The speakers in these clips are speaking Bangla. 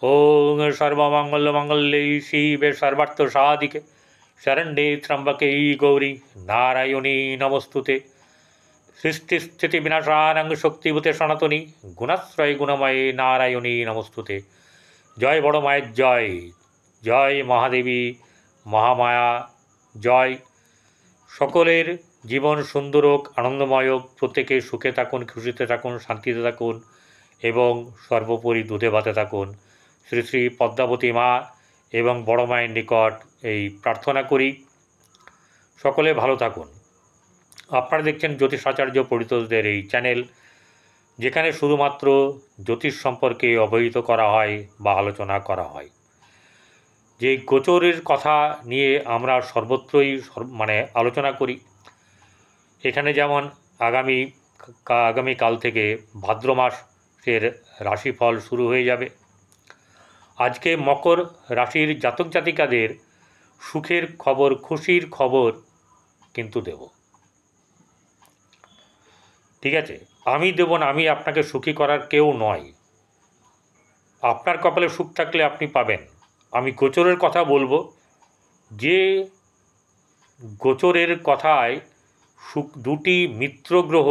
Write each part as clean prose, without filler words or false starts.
ओं सर्वमंगलमंगल्ये शिवे सर्वार्थसाधिके शरण्ये त्र्यंबके गौरी नारायणी नमस्तुते। सृष्टिस्थितिविनाशानं शक्तिभूते सनातनी गुणाश्रय गुणमये नारायणी नमस्तुते। जय बड़ माয়ের जय, जय महादेवी महामाया जय। সকলের জীবন সুন্দর হোক, আনন্দময় হোক, প্রত্যেকে সুখে থাকুন, খুশিতে থাকুন, শান্তিতে থাকুন এবং সর্বোপরি দুধে ভাতে থাকুন। শ্রী শ্রী পদ্মাবতী মা এবং বড় মায়ের নিকট এই প্রার্থনা করি, সকলে ভালো থাকুন। আপনারা দেখছেন জ্যোতিষাচার্য পরিতোষদের এই চ্যানেল, যেখানে শুধুমাত্র জ্যোতিষ সম্পর্কে অবহিত করা হয় বা আলোচনা করা হয়। যে গোচরের কথা নিয়ে আমরা সর্বত্রই আলোচনা করি। এখানে যেমন আগামীকাল থেকে ভাদ্র মাসের রাশিফল শুরু হয়ে যাবে। আজকে মকর রাশির জাতক জাতিকাদের সুখের খবর, খুশির খবর কিন্তু দেব, ঠিক আছে? আমি দেব না, আমি আপনাকে সুখী করার কেউ নয়। আপনার কপালে সুখ থাকলে আপনি পাবেন। আমি গোচরের কথা বলবো, যে গোচরের কথায় সুখ দুটি মিত্র গ্রহ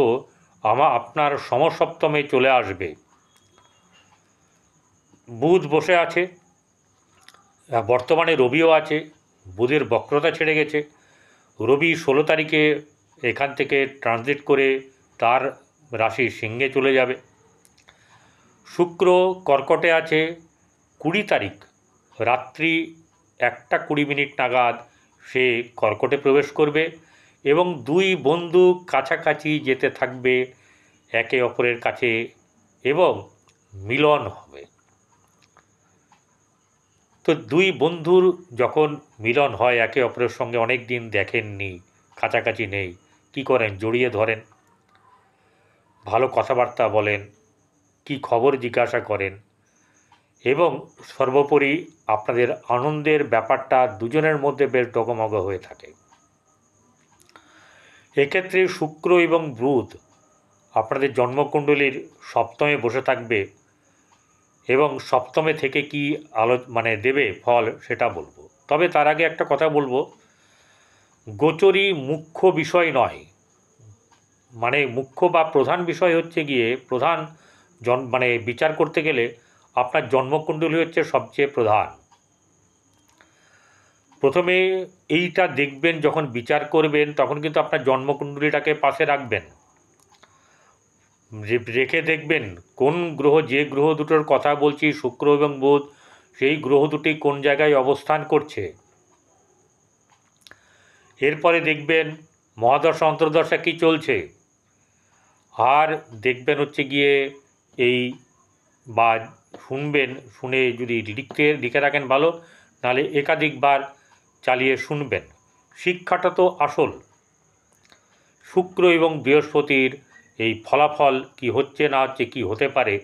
আপনার সমসপ্তমে চলে আসবে। বুধ বসে আছে, বর্তমানে রবিও আছে। বুধের বক্রতা ছেড়ে গেছে। রবি 16 তারিখে এখান থেকে ট্রানজিট করে তার রাশি সিংহে চলে যাবে। শুক্র কর্কটে আছে, 20 তারিখ রাত্রি 1:20 নাগাদ সে কর্কটে প্রবেশ করবে এবং দুই বন্ধু কাছাকাছি যেতে থাকবে একে অপরের কাছে এবং মিলন হবে। তো দুই বন্ধুর যখন মিলন হয়, একে অপরের সঙ্গে অনেক দিন দেখেননি, কাছাকাছি নেই, কি করেন? জড়িয়ে ধরেন, ভালো কথাবার্তা বলেন, কি খবর জিজ্ঞাসা করেন এবং সর্বোপরি আপনাদের আনন্দের ব্যাপারটা দুজনের মধ্যে বেশ ডগমগ হয়ে থাকে। এক্ষেত্রে শুক্র এবং বুধ আপনাদের জন্মকুণ্ডলীর সপ্তমে বসে থাকবে এবং সপ্তমে থেকে কি দেবে ফল সেটা বলবো। তবে তার আগে একটা কথা বলবো, গোচরই মুখ্য বিষয় নয়। মুখ্য বা প্রধান বিষয় হচ্ছে গিয়ে বিচার করতে গেলে আপনার জন্মকুণ্ডলী হচ্ছে সবচেয়ে প্রধান। প্রথমে এইটা দেখবেন, যখন বিচার করবেন তখন কিন্তু আপনার জন্মকুণ্ডলীটাকে পাশে রাখবেন, রেখে দেখবেন কোন গ্রহ, যে গ্রহ দুটোর কথা বলছি শুক্র এবং বুধ, সেই গ্রহ দুটি কোন জায়গায় অবস্থান করছে। এরপরে দেখবেন মহাদশা অন্তর্দশা কী চলছে, আর দেখবেন হচ্ছে গিয়ে বা শুনবেন, শুনে যদি লিখে রাখেন ভালো, নাহলে একাধিকবার চালিয়ে শুনবেন। শিক্ষাটা তো আসল। শুক্র এবং বৃহস্পতির এই ফলাফল কি হচ্ছে না হচ্ছে, কি হতে পারে,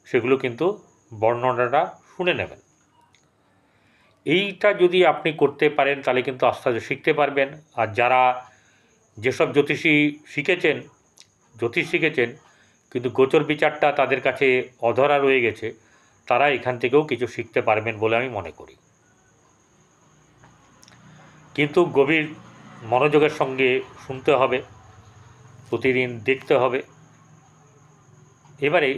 সেগুলো কিন্তু বর্ণনাটা শুনে নেবেন। এইটা যদি আপনি করতে পারেন তাহলে কিন্তু আস্তে আস্তে শিখতে পারবেন। আর যারা যেসব জ্যোতিষ শিখেছেন কিন্তু গোচর বিচারটা তাদের কাছে অধরা রয়ে গেছে, তারা এখান থেকেও কিছু শিখতে পারবেন বলে আমি মনে করি। কিন্তু গভীর মনোযোগের সঙ্গে শুনতে হবে, প্রতিদিন দেখতে হবে। এবারে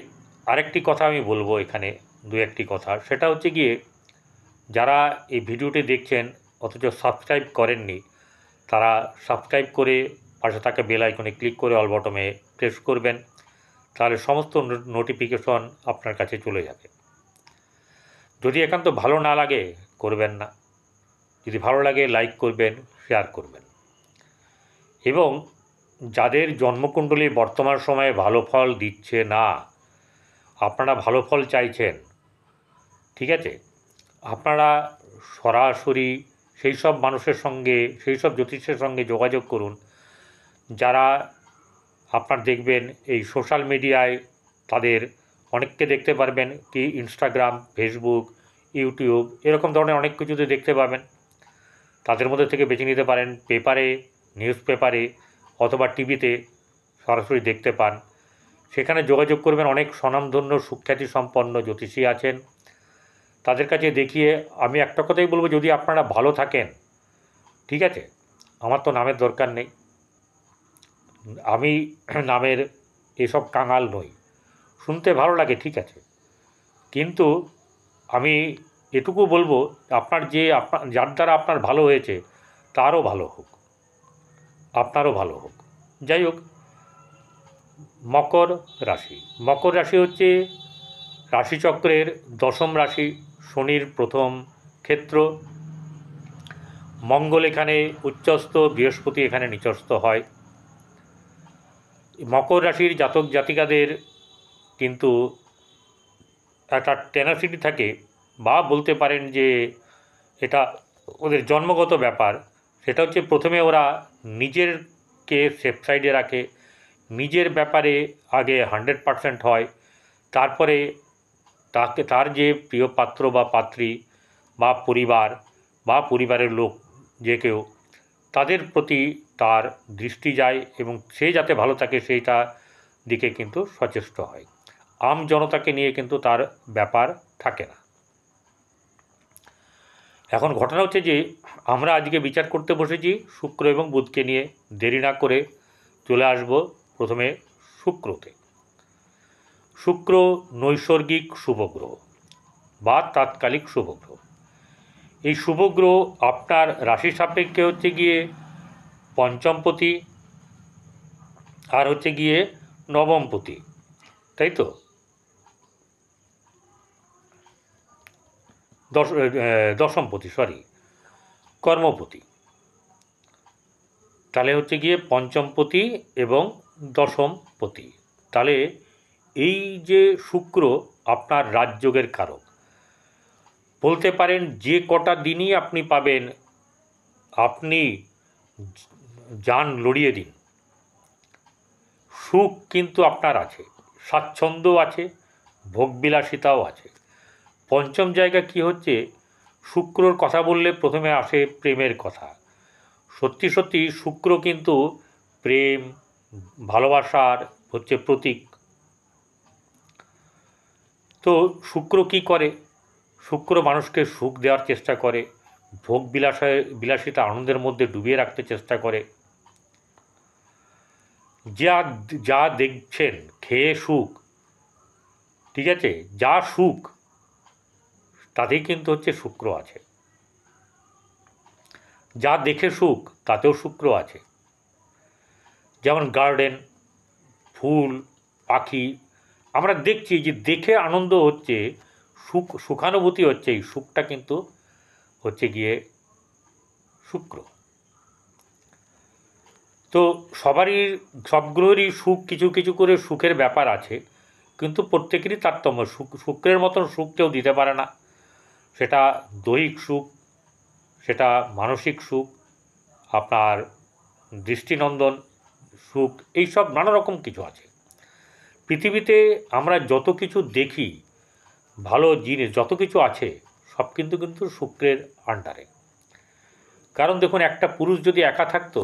আরেকটি কথা আমি বলবো এখানে, দু একটি কথা, সেটা হচ্ছে গিয়ে যারা এই ভিডিওটি দেখছেন অথচ সাবস্ক্রাইব করেননি, তারা সাবস্ক্রাইব করে পাশে থাকা বেল আইকনে ক্লিক করে অল বটমে প্রেস করবেন, তাহলে সমস্ত নোটিফিকেশন আপনার কাছে চলে যাবে। যদি একান্ত ভালো না লাগে করবেন না, যদি ভালো লাগে লাইক করবেন, শেয়ার করবেন। এবং যাদের জন্মকুণ্ডলী বর্তমান সময়ে ভালো ফল দিচ্ছে না, আপনারা ভালো ফল চাইছেন, ঠিক আছে, আপনারা সরাসরি সেই সব মানুষের সঙ্গে, সেই সব জ্যোতিষের সঙ্গে যোগাযোগ করুন যারা আপনার দেখবেন এই সোশ্যাল মিডিয়ায়, তাদের অনেককে দেখতে পারবেন কি ইনস্টাগ্রাম, ফেসবুক, ইউটিউব এরকম ধরনের অনেক কিছুতে দেখতে পাবেন। তাদের মধ্যে থেকে বেছে নিতে পারেন, পেপারে, নিউজ পেপারে অথবা টিভিতে সরাসরি দেখতে পান, সেখানে যোগাযোগ করবেন। অনেক স্বনামধন্য সুখ্যাতি সম্পন্ন জ্যোতিষী আছেন, তাদের কাছে দেখিয়ে আমি একটা কথাই বলবো, যদি আপনারা ভালো থাকেন, ঠিক আছে, আমার তো নামের দরকার নেই, আমি নামের এসব কাঙাল নই। শুনতে ভালো লাগে, ঠিক আছে, কিন্তু আমি এটুকু বলবো, আপনার যার দ্বারা আপনার ভালো হয়েছে তারও ভালো হোক, আপনারও ভালো হোক। যাই হোক, মকর রাশি। মকর রাশি হচ্ছে রাশিচক্রের দশম রাশি, শনির প্রথম ক্ষেত্র। মঙ্গল এখানে উচ্চস্থ, বৃহস্পতি এখানে নিচস্থ হয়। মকর রাশির জাতক জাতিকাদের কিন্তু একটা টেনাসিটি থাকে, বা বলতে পারেন যে এটা ওদের জন্মগত ব্যাপার। সেটা হচ্ছে, প্রথমে ওরা নিজেরকে সেফ সাইডে রাখে, নিজের ব্যাপারে আগে 100% হয়, তারপরে তার যে প্রিয় পাত্র বা পাত্রী বা পরিবার বা পরিবারের লোক যে কেউ, তাদের প্রতি তার দৃষ্টি যায় এবং সে যাতে ভালো থাকে সেইটা দিকে কিন্তু সচেষ্ট হয়। আম জনতাকে নিয়ে কিন্তু তার ব্যাপার থাকে না। এখন ঘটনা হচ্ছে যে আমরা আজকে বিচার করতে বসেছি শুক্র এবং বুধকে নিয়ে। দেরি না করে চলে আসব প্রথমে শুক্রতে। শুক্র নৈসর্গিক শুভগ্রহ বা তাৎকালিক শুভগ্রহ। এই শুভগ্রহ আপনার রাশি সাপেক্ষে হচ্ছে গিয়ে পঞ্চমপতি আর হচ্ছে গিয়ে নবমপতি, তাই তো? দশমপতি, সরি, কর্মপতি। তাহলে হচ্ছে গিয়ে পঞ্চমপতি এবং দশমপতি। তাহলে এই যে শুক্র আপনার রাজযোগের কারক, বলতে পারেন যে কটা দিনই আপনি পাবেন আপনি যান লড়িয়ে দিন। সুখ কিন্তু আপনার আছে, স্বাচ্ছন্দ্য আছে, ভোগবিলাসিতাও আছে। পঞ্চম জায়গা কি হচ্ছে, শুক্রর কথা বললে প্রথমে আসে প্রেমের কথা। সত্যি সত্যি শুক্র কিন্তু প্রেম, ভালোবাসার হচ্ছে প্রতীক। তো শুক্র কি করে? শুক্র মানুষকে সুখ দেওয়ার চেষ্টা করে, ভোগ বিলাসিতা আনন্দের মধ্যে ডুবিয়ে রাখতে চেষ্টা করে। যা দেখছেন খেয়ে সুখ, ঠিক আছে, যা সুখ তাতেই কিন্তু হচ্ছে শুক্র আছে। যা দেখে সুখ তাতেও শুক্র আছে। যেমন গার্ডেন, ফুল, পাখি, আমরা দেখছি যে দেখে আনন্দ হচ্ছে, সুখানুভূতি হচ্ছে, এই সুখটা কিন্তু হচ্ছে গিয়ে শুক্র। তো সব গ্রহেরই সুখ, কিছু কিছু করে সুখের ব্যাপার আছে, কিন্তু প্রত্যেকেরই তারতম্য। শুক্রের মতন সুখ কেউ দিতে পারে না। সেটা দৈহিক সুখ, সেটা মানসিক সুখ, আপনার দৃষ্টিনন্দন সুখ, এইসব নানা রকম কিছু আছে পৃথিবীতে। আমরা যত কিছু দেখি, ভালো জিনিস যত কিছু আছে, সব কিন্তু শুক্রের আন্ডারে। কারণ দেখুন, একটা পুরুষ যদি একা থাকতো,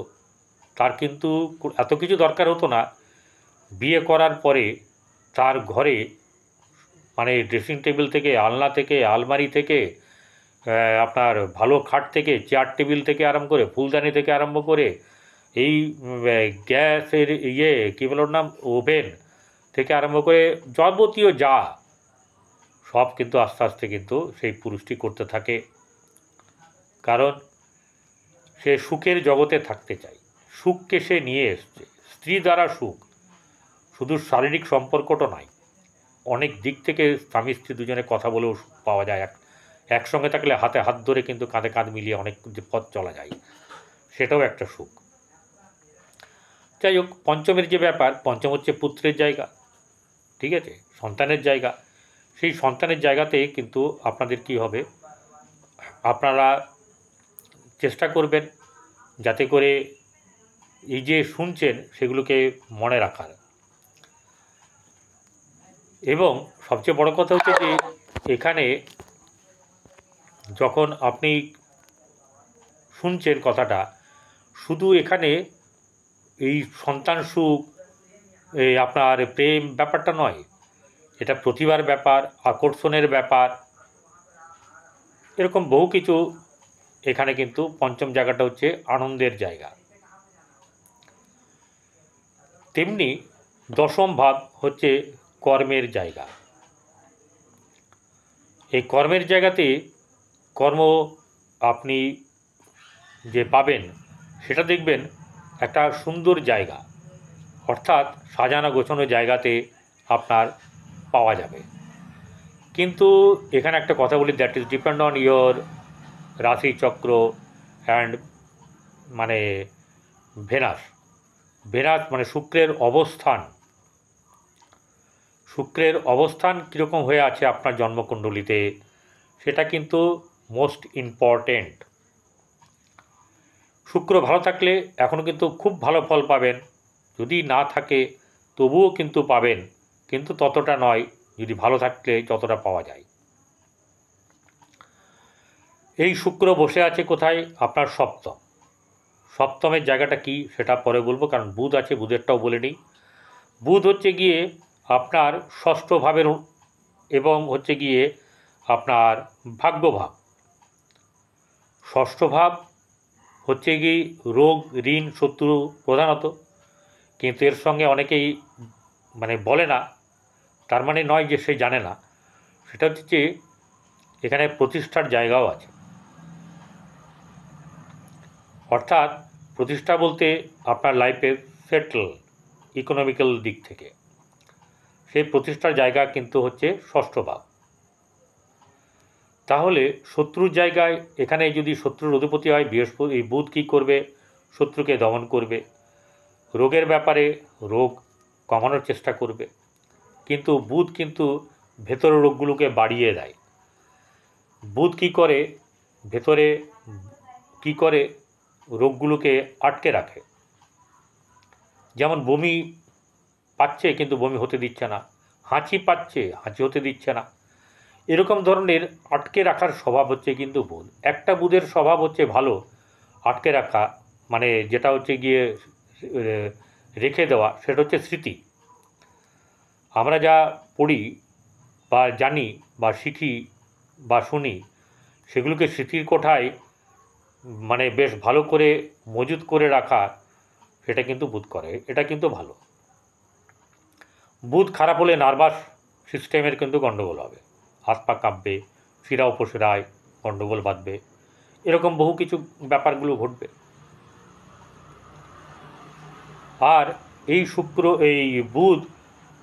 তার কিন্তু এত কিছু দরকার হতো না। বিয়ে করার পরে তার ঘরে, মানে ড্রেসিং টেবিল থেকে, আলনা থেকে, আলমারি থেকে, আপনার ভালো খাট থেকে, চেয়ার টেবিল থেকে আরম্ভ করে, ফুলদানি থেকে আরম্ভ করে, এই গ্যাসের কী বলার নাম, ওভেন থেকে আরম্ভ করে যাবতীয় যা, সব কিন্তু আস্তে আস্তে কিন্তু সেই পুরুষটি করতে থাকে। কারণ সে সুখের জগতে থাকতে চায়, সুখকে সে নিয়ে এসছে। স্ত্রী দ্বারা সুখ শুধু শারীরিক সম্পর্কটা নয়, অনেক দিক থেকে স্বামী স্ত্রী দুজনে কথা বলেও সুখ পাওয়া যায়। একসঙ্গে থাকলে হাতে হাত ধরে কিন্তু কাঁধে কাঁধ মিলিয়ে অনেক পথ চলা যায়, সেটাও একটা সুখ। যাই হোক, পঞ্চমের যে ব্যাপার, পঞ্চম হচ্ছে পুত্রের জায়গা, ঠিক আছে, সন্তানের জায়গা। সেই সন্তানের জায়গাতে কিন্তু আপনাদের কি হবে, আপনারা চেষ্টা করবেন যাতে করে এই যে শুনছেন সেগুলোকে মনে রাখার। এবং সবচেয়ে বড় কথা হচ্ছে যে এখানে যখন আপনি শুনছেন কথাটা, শুধু এখানে এই সন্তান সুখ, এই আপনার প্রেম ব্যাপারটা নয়, এটা প্রতিভার ব্যাপার, আকর্ষণের ব্যাপার, এরকম বহু কিছু এখানে কিন্তু পঞ্চম জায়গাটা হচ্ছে আনন্দের জায়গা। তেমনি দশম ভাব হচ্ছে কর্মের জায়গা। এই কর্মের জায়গাতে কর্ম আপনি যে পাবেন সেটা দেখবেন একটা সুন্দর জায়গা, অর্থাৎ সাজানো গোছানো জায়গাতে আপনার পাওয়া যাবে। কিন্তু এখানে একটা কথা বলি, that is depend on your রাশিচক্র অ্যান্ড মানে ভেনাস। ভেনাস মানে শুক্রের অবস্থান। শুক্রের অবস্থান কীরকম হয়ে আছে আপনার জন্মকুণ্ডলিতে, সেটা কিন্তু মোস্ট ইম্পর্টেন্ট। শুক্র ভালো থাকলে এখনও কিন্তু খুব ভালো ফল পাবেন, যদি না থাকে তবুও কিন্তু পাবেন, কিন্তু ততটা নয় যদি ভালো থাকলে যতটা পাওয়া যায়। এই শুক্র বসে আছে কোথায়? আপনার সপ্তম। সপ্তমের জায়গাটা কি সেটা পরে বলবো, কারণ বুধ আছে, বুধেরটাও বলে নিই। বুধ হচ্ছে গিয়ে আপনার ষষ্ঠ ভাবের এবং হচ্ছে গিয়ে আপনার ভাগ্যভাব। ষষ্ঠ ভাব হচ্ছে গিয়ে রোগ, ঋণ, শত্রু প্রধানত, কিন্তু এর সঙ্গে অনেকেই মানে বলে না, তার মানে নয় যে সে জানে না। সেটা হচ্ছে যে এখানে প্রতিষ্ঠার জায়গাও আছে। অর্থাৎ প্রতিষ্ঠা বলতে আপনার লাইফে সেটল ইকোনমিক্যাল দিক থেকে, সেই প্রতিষ্ঠার জায়গা কিন্তু হচ্ছে ষষ্ঠ ভাব। তাহলে শত্রুর জায়গায় এখানে যদি শত্রুর অধিপতি হয় বৃহস্পতি, বুধ কী করবে? শত্রুকে দমন করবে। রোগের ব্যাপারে রোগ কমানোর চেষ্টা করবে, কিন্তু বুধ কিন্তু ভেতরের রোগগুলোকে বাড়িয়ে দেয়। বুধ কী করে? ভেতরে কী করে? রোগগুলোকে আটকে রাখে। যেমন বমি পাচ্ছে কিন্তু বমি হতে দিচ্ছে না, হাঁচি পাচ্ছে হাঁচি হতে দিচ্ছে না, এরকম ধরনের আটকে রাখার স্বভাব হচ্ছে কিন্তু বুধ। একটা বুধের স্বভাব হচ্ছে ভালো, আটকে রাখা, মানে যেটা হচ্ছে গিয়ে রেখে দেওয়া, সেটা হচ্ছে স্মৃতি। আমরা যা পড়ি বা জানি বা শিখি বা শুনি, সেগুলোকে স্মৃতির কোঠায় মানে বেশ ভালো করে মজুত করে রাখা, সেটা কিন্তু বুধ করে, এটা কিন্তু ভালো। বুধ খারাপ হলে নার্ভাস সিস্টেমের কিন্তু গণ্ডগোল হবে, হাত পা কাঁপবে, শিরা উপশিরায় গণ্ডগোল বাঁধবে, এরকম বহু কিছু ব্যাপারগুলো ঘটবে। আর এই শুক্র, এই বুধ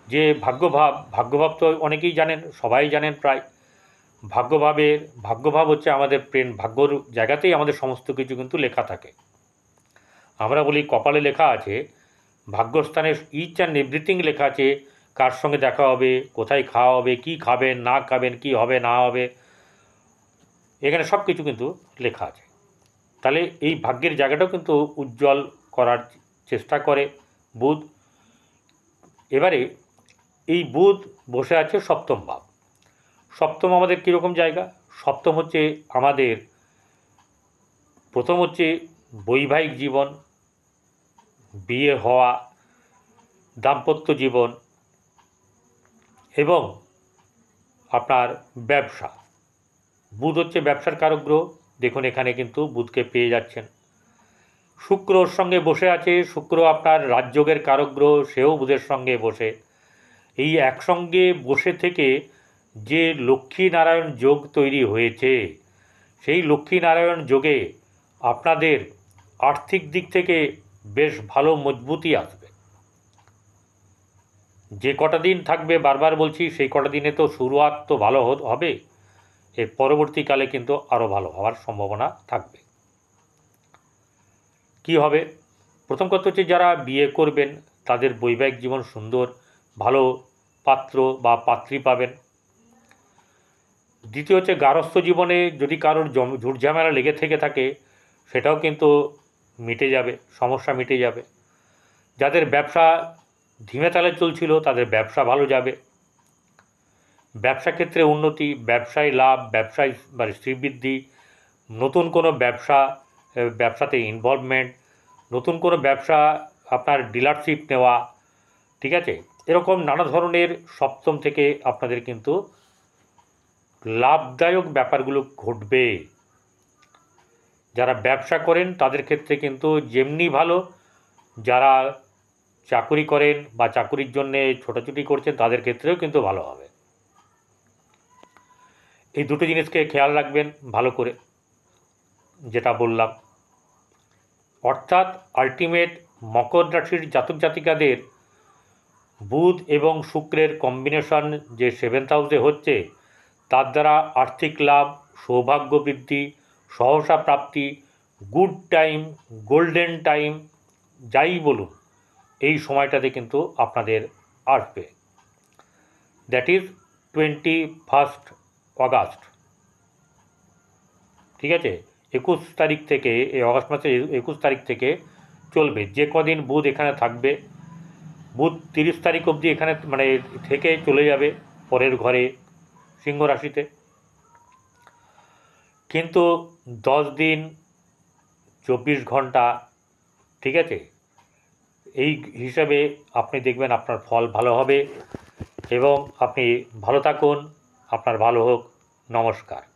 যে ভাগ্যভাব তো অনেকেই জানেন, সবাই জানেন প্রায়। ভাগ্যভাব হচ্ছে আমাদের ভাগ্যর জায়গাতেই আমাদের সমস্ত কিছু কিন্তু লেখা থাকে। আমরা বলি কপালে লেখা আছে, ভাগ্যস্থানে ইচ অ্যান্ড এভরিথিং লেখা আছে, কার সঙ্গে দেখা হবে, কোথায় খাওয়া হবে, কী খাবেন না খাবেন, কী হবে না হবে, এখানে সব কিছু কিন্তু লেখা আছে। তাহলে এই ভাগ্যের জায়গাটাও কিন্তু উজ্জ্বল করার চেষ্টা করে বুধ। এবারে এই বুধ বসে আছে সপ্তম ভাব। সপ্তম আমাদের কীরকম জায়গা? সপ্তম হচ্ছে আমাদের, প্রথম হচ্ছে বৈবাহিক জীবন, বিয়ে হওয়া, দাম্পত্য জীবন এবং আপনার ব্যবসা। বুধ হচ্ছে ব্যবসার কারক গ্রহ, দেখুন এখানে কিন্তু বুধকে পেয়ে যাচ্ছেন। শুক্রর সঙ্গে বসে আছে, শুক্র আপনার রাজযোগের কারক গ্রহ, সেও বুধের সঙ্গে বসে। এই একসঙ্গে বসে থেকে যে লক্ষ্মীনারায়ণ যোগ তৈরি হয়েছে, সেই লক্ষ্মীনারায়ণ যোগে আপনাদের আর্থিক দিক থেকে বেশ ভালো মজবুতি আসবে। যে কটা দিন থাকবে, বারবার বলছি, সেই কটা দিনে তো শুরুয়াত তো ভালো হবে, এর পরবর্তীকালে কিন্তু আরও ভালো হওয়ার সম্ভাবনা থাকবে। কি হবে? প্রথম কথা হচ্ছে যারা বিয়ে করবেন তাদের বৈবাহিক জীবন সুন্দর, ভালো পাত্র বা পাত্রী পাবেন। দ্বিতীয় হচ্ছে গারস্থ জীবনে যদি কারোর ঝুটঝামেলা লেগে থেকে থাকে, সেটাও কিন্তু মিটে যাবে, সমস্যা মিটে যাবে। যাদের ব্যবসা ধিমে তালে চলছিল তাদের ব্যবসা ভালো যাবে, ব্যবসা ক্ষেত্রে উন্নতি, ব্যবসায় লাভ, ব্যবসায় মানে শ্রীবৃদ্ধি, নতুন কোনো ব্যবসাতে ইনভলভমেন্ট, নতুন কোনো ব্যবসা, আপনার ডিলারশিপ নেওয়া, ঠিক আছে, এরকম নানা ধরনের সপ্তম থেকে আপনাদের কিন্তু লাভদায়ক ব্যাপারগুলো ঘটবে। যারা ব্যবসা করেন তাদের ক্ষেত্রে কিন্তু যেমনি ভালো, যারা চাকুরি করেন বা চাকুরির জন্যে ছোটাছুটি করছেন তাদের ক্ষেত্রেও কিন্তু ভালো হবে। এই দুটো জিনিসকে খেয়াল রাখবেন ভালো করে, যেটা বললাম। অর্থাৎ আলটিমেট মকর রাশির জাতক জাতিকাদের বুধ এবং শুক্রের কম্বিনেশন যে 7th হাউসে হচ্ছে, তার দ্বারা আর্থিক লাভ, সৌভাগ্য বৃদ্ধি, সহসা প্রাপ্তি, গুড টাইম, গোল্ডেন টাইম, যাই বলুন, এই সময়টাতে কিন্তু আপনাদের আসবে। That is 21 August. ঠিক আছে, 21 তারিখ থেকে, এই অগাস্ট মাসের 21 তারিখ থেকে চলবে। যে কদিন বুধ এখানে থাকবে, বুধ 30 তারিখ অবধি এখানে মানে থেকে চলে যাবে পরের ঘরে সিংহ রাশিতে। কিন্তু 10 দিন 24 ঘন্টা, ঠিক আছে, এই হিসাবে আপনি দেখবেন আপনার ফল ভালো হবে এবং আপনি ভালো থাকুন। আপনার ভালো হোক। নমস্কার।